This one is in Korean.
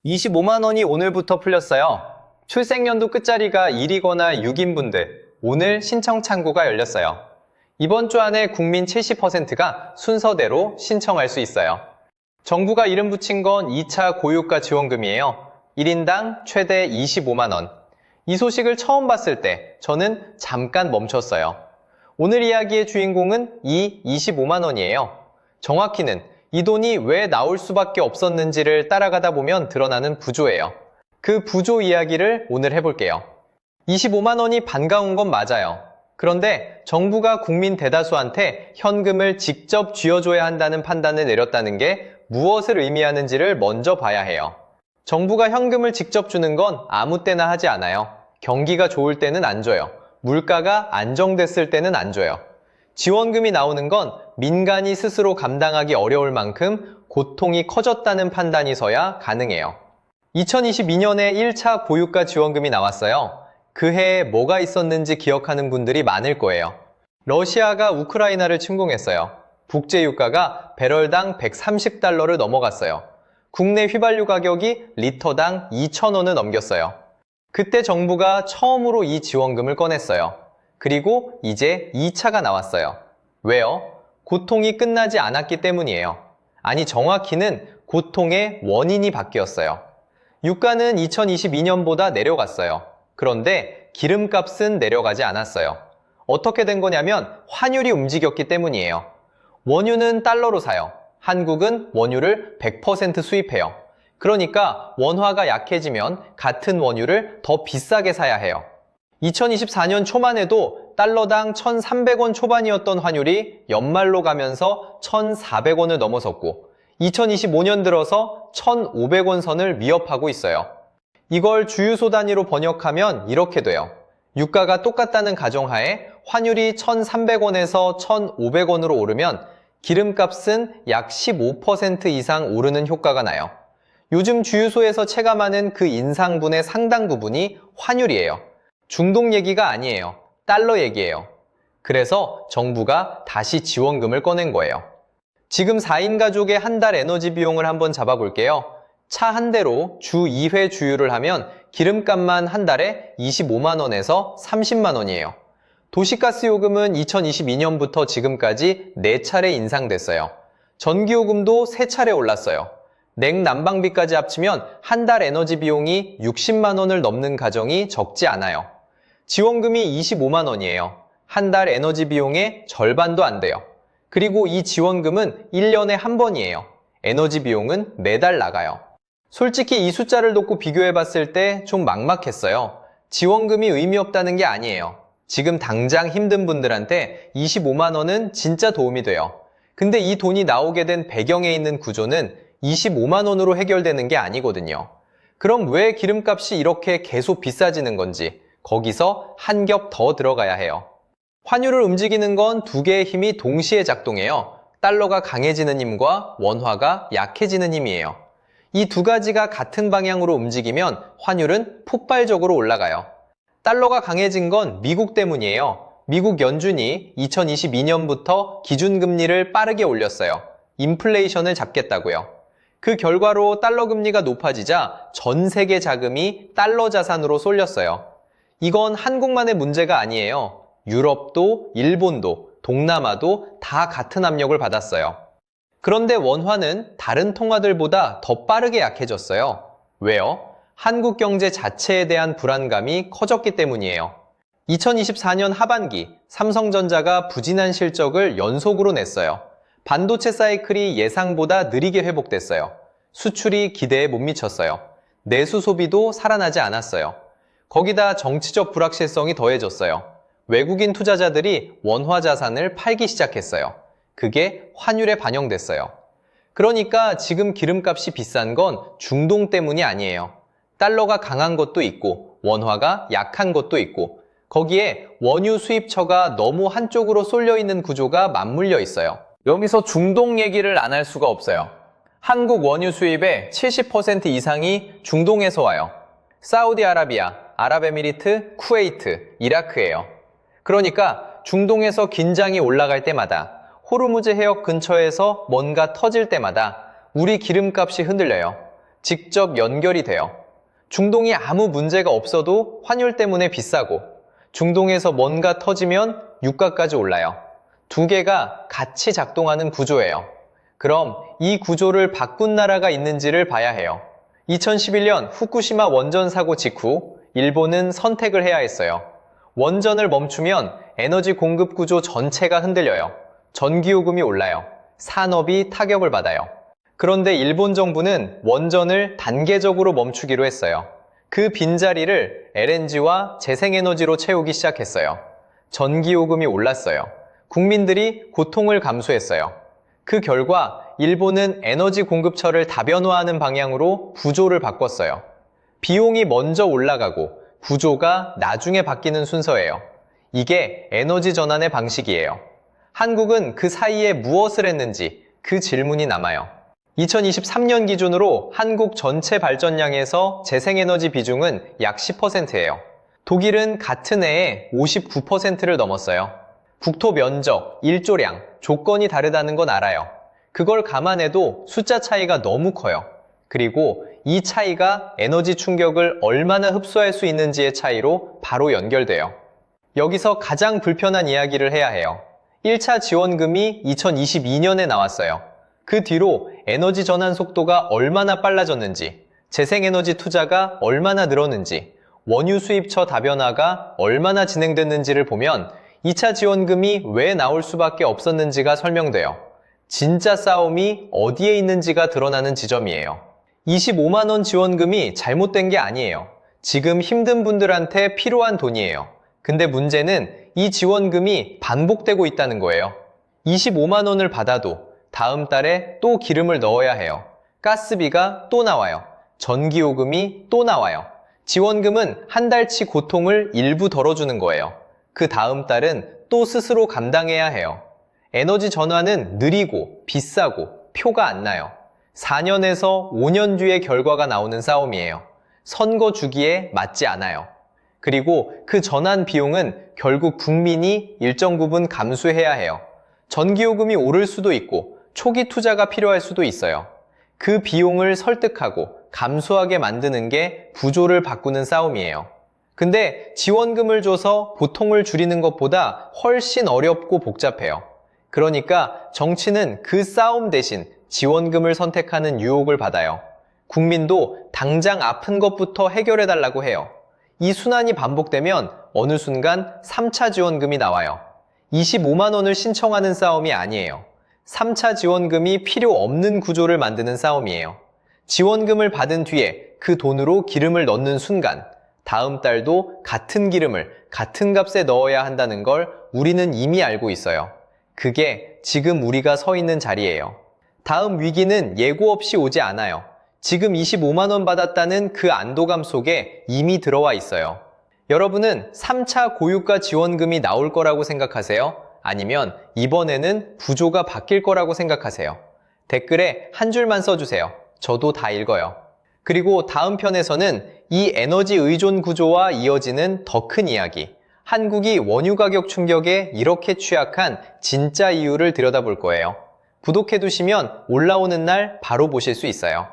25만 원이 오늘부터 풀렸어요. 출생연도 끝자리가 1이거나 6인분들, 오늘 신청 창구가 열렸어요. 이번 주 안에 국민 70%가 순서대로 신청할 수 있어요. 정부가 이름 붙인 건 2차 고유가 지원금이에요. 1인당 최대 25만 원. 이 소식을 처음 봤을 때 저는 잠깐 멈췄어요. 오늘 이야기의 주인공은 이 25만 원이에요. 정확히는 이 돈이 왜 나올 수밖에 없었는지를 따라가다 보면 드러나는 부조예요. 그 부조 이야기를 오늘 해볼게요. 25만 원이 반가운 건 맞아요. 그런데 정부가 국민 대다수한테 현금을 직접 쥐어줘야 한다는 판단을 내렸다는 게 무엇을 의미하는지를 먼저 봐야 해요. 정부가 현금을 직접 주는 건 아무 때나 하지 않아요. 경기가 좋을 때는 안 줘요. 물가가 안정됐을 때는 안 줘요. 지원금이 나오는 건 민간이 스스로 감당하기 어려울 만큼 고통이 커졌다는 판단이 서야 가능해요. 2022년에 1차 고유가 지원금이 나왔어요. 그 해에 뭐가 있었는지 기억하는 분들이 많을 거예요. 러시아가 우크라이나를 침공했어요. 국제유가가 배럴당 130달러를 넘어갔어요. 국내 휘발유 가격이 리터당 2,000원을 넘겼어요. 그때 정부가 처음으로 이 지원금을 꺼냈어요. 그리고 이제 2차가 나왔어요. 왜요? 고통이 끝나지 않았기 때문이에요. 아니, 정확히는 고통의 원인이 바뀌었어요. 유가는 2022년보다 내려갔어요. 그런데 기름값은 내려가지 않았어요. 어떻게 된 거냐면 환율이 움직였기 때문이에요. 원유는 달러로 사요. 한국은 원유를 100% 수입해요. 그러니까 원화가 약해지면 같은 원유를 더 비싸게 사야 해요. 2024년 초만 해도 달러당 1,300원 초반이었던 환율이 연말로 가면서 1,400원을 넘어섰고 2025년 들어서 1,500원 선을 위협하고 있어요. 이걸 주유소 단위로 번역하면 이렇게 돼요. 유가가 똑같다는 가정하에 환율이 1,300원에서 1,500원으로 오르면 기름값은 약 15% 이상 오르는 효과가 나요. 요즘 주유소에서 체감하는 그 인상분의 상당 부분이 환율이에요. 중동 얘기가 아니에요. 달러 얘기예요. 그래서 정부가 다시 지원금을 꺼낸 거예요. 지금 4인 가족의 한 달 에너지 비용을 한번 잡아볼게요. 차 한 대로 주 2회 주유를 하면 기름값만 한 달에 25만 원에서 30만 원이에요. 도시가스 요금은 2022년부터 지금까지 4차례 인상됐어요. 전기요금도 3차례 올랐어요. 냉난방비까지 합치면 한 달 에너지 비용이 60만 원을 넘는 가정이 적지 않아요. 지원금이 25만 원이에요. 한 달 에너지 비용의 절반도 안 돼요. 그리고 이 지원금은 1년에 한 번이에요. 에너지 비용은 매달 나가요. 솔직히 이 숫자를 놓고 비교해 봤을 때 좀 막막했어요. 지원금이 의미 없다는 게 아니에요. 지금 당장 힘든 분들한테 25만 원은 진짜 도움이 돼요. 근데 이 돈이 나오게 된 배경에 있는 구조는 25만 원으로 해결되는 게 아니거든요. 그럼 왜 기름값이 이렇게 계속 비싸지는 건지 거기서 한 겹 더 들어가야 해요. 환율을 움직이는 건 두 개의 힘이 동시에 작동해요. 달러가 강해지는 힘과 원화가 약해지는 힘이에요. 이 두 가지가 같은 방향으로 움직이면 환율은 폭발적으로 올라가요. 달러가 강해진 건 미국 때문이에요. 미국 연준이 2022년부터 기준금리를 빠르게 올렸어요. 인플레이션을 잡겠다고요. 그 결과로 달러 금리가 높아지자 전 세계 자금이 달러 자산으로 쏠렸어요. 이건 한국만의 문제가 아니에요. 유럽도, 일본도, 동남아도 다 같은 압력을 받았어요. 그런데 원화는 다른 통화들보다 더 빠르게 약해졌어요. 왜요? 한국 경제 자체에 대한 불안감이 커졌기 때문이에요. 2024년 하반기 삼성전자가 부진한 실적을 연속으로 냈어요. 반도체 사이클이 예상보다 느리게 회복됐어요. 수출이 기대에 못 미쳤어요. 내수 소비도 살아나지 않았어요. 거기다 정치적 불확실성이 더해졌어요. 외국인 투자자들이 원화 자산을 팔기 시작했어요. 그게 환율에 반영됐어요. 그러니까 지금 기름값이 비싼 건 중동 때문이 아니에요. 달러가 강한 것도 있고 원화가 약한 것도 있고 거기에 원유 수입처가 너무 한쪽으로 쏠려 있는 구조가 맞물려 있어요. 여기서 중동 얘기를 안 할 수가 없어요. 한국 원유 수입의 70% 이상이 중동에서 와요. 사우디아라비아, 아랍에미리트, 쿠웨이트, 이라크예요. 그러니까 중동에서 긴장이 올라갈 때마다 호르무즈 해역 근처에서 뭔가 터질 때마다 우리 기름값이 흔들려요. 직접 연결이 돼요. 중동이 아무 문제가 없어도 환율 때문에 비싸고, 중동에서 뭔가 터지면 유가까지 올라요. 두 개가 같이 작동하는 구조예요. 그럼 이 구조를 바꾼 나라가 있는지를 봐야 해요. 2011년 후쿠시마 원전 사고 직후 일본은 선택을 해야 했어요. 원전을 멈추면 에너지 공급 구조 전체가 흔들려요. 전기요금이 올라요. 산업이 타격을 받아요. 그런데 일본 정부는 원전을 단계적으로 멈추기로 했어요. 그 빈자리를 LNG와 재생에너지로 채우기 시작했어요. 전기요금이 올랐어요. 국민들이 고통을 감수했어요. 그 결과 일본은 에너지 공급처를 다변화하는 방향으로 구조를 바꿨어요. 비용이 먼저 올라가고 구조가 나중에 바뀌는 순서예요. 이게 에너지 전환의 방식이에요. 한국은 그 사이에 무엇을 했는지 그 질문이 남아요. 2023년 기준으로 한국 전체 발전량에서 재생에너지 비중은 약 10%예요. 독일은 같은 해에 59%를 넘었어요. 국토 면적, 일조량, 조건이 다르다는 건 알아요. 그걸 감안해도 숫자 차이가 너무 커요. 그리고 이 차이가 에너지 충격을 얼마나 흡수할 수 있는지의 차이로 바로 연결돼요. 여기서 가장 불편한 이야기를 해야 해요. 1차 지원금이 2022년에 나왔어요. 그 뒤로 에너지 전환 속도가 얼마나 빨라졌는지, 재생에너지 투자가 얼마나 늘었는지, 원유 수입처 다변화가 얼마나 진행됐는지를 보면 2차 지원금이 왜 나올 수밖에 없었는지가 설명돼요. 진짜 싸움이 어디에 있는지가 드러나는 지점이에요. 25만 원 지원금이 잘못된 게 아니에요. 지금 힘든 분들한테 필요한 돈이에요. 근데 문제는 이 지원금이 반복되고 있다는 거예요. 25만 원을 받아도 다음 달에 또 기름을 넣어야 해요. 가스비가 또 나와요. 전기요금이 또 나와요. 지원금은 한 달치 고통을 일부 덜어주는 거예요. 그 다음 달은 또 스스로 감당해야 해요. 에너지 전환은 느리고 비싸고 표가 안 나요. 4년에서 5년 뒤에 결과가 나오는 싸움이에요. 선거 주기에 맞지 않아요. 그리고 그 전환 비용은 결국 국민이 일정 부분 감수해야 해요. 전기요금이 오를 수도 있고 초기 투자가 필요할 수도 있어요. 그 비용을 설득하고 감수하게 만드는 게 구조를 바꾸는 싸움이에요. 근데 지원금을 줘서 고통을 줄이는 것보다 훨씬 어렵고 복잡해요. 그러니까 정치는 그 싸움 대신 지원금을 선택하는 유혹을 받아요. 국민도 당장 아픈 것부터 해결해달라고 해요. 이 순환이 반복되면 어느 순간 3차 지원금이 나와요. 25만 원을 신청하는 싸움이 아니에요. 3차 지원금이 필요 없는 구조를 만드는 싸움이에요. 지원금을 받은 뒤에 그 돈으로 기름을 넣는 순간 다음 달도 같은 기름을 같은 값에 넣어야 한다는 걸 우리는 이미 알고 있어요. 그게 지금 우리가 서 있는 자리예요. 다음 위기는 예고 없이 오지 않아요. 지금 25만 원 받았다는 그 안도감 속에 이미 들어와 있어요. 여러분은 3차 고유가 지원금이 나올 거라고 생각하세요? 아니면 이번에는 구조가 바뀔 거라고 생각하세요? 댓글에 한 줄만 써주세요. 저도 다 읽어요. 그리고 다음 편에서는 이 에너지 의존 구조와 이어지는 더 큰 이야기, 한국이 원유 가격 충격에 이렇게 취약한 진짜 이유를 들여다볼 거예요. 구독해두시면 올라오는 날 바로 보실 수 있어요.